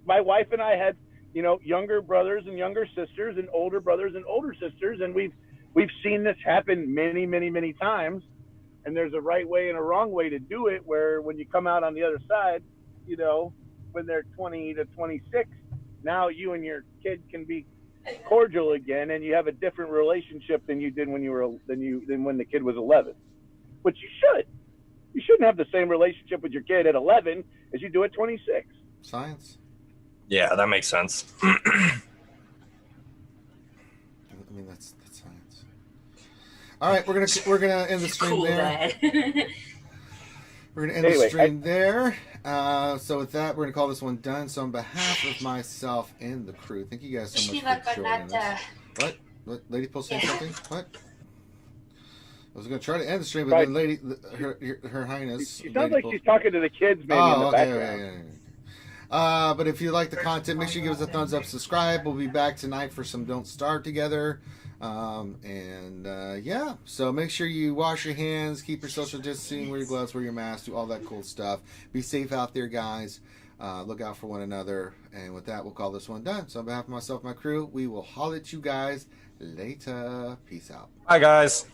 my wife and I had, younger brothers and younger sisters and older brothers and older sisters, and we've seen this happen many, many, many times. And there's a right way and a wrong way to do it, where when you come out on the other side, when they're 20 to 26, now you and your kid can be cordial again, and you have a different relationship than you did when when the kid was 11. Which you should. You shouldn't have the same relationship with your kid at 11 as you do at 26. Science. Yeah, that makes sense. I mean, that's science. All right, we're gonna end the stream there. We're gonna end the stream there. So with that, we're gonna call this one done. So on behalf of myself and the crew, thank you guys so much for joining us. What? Lady Post saying something? What? I was going to try to end the stream, but then her highness. She sounds like she's talking to the kids maybe in the background. Okay. But if you like the content, make sure you give us a thumbs up, subscribe. We'll be back tonight for some Don't Starve together. Yeah, so make sure you wash your hands, keep your social distancing, wear your gloves, wear your mask, do all that cool stuff. Be safe out there, guys. Look out for one another. And with that, we'll call this one done. So on behalf of myself and my crew, we will holler at you guys later. Peace out. Bye, guys.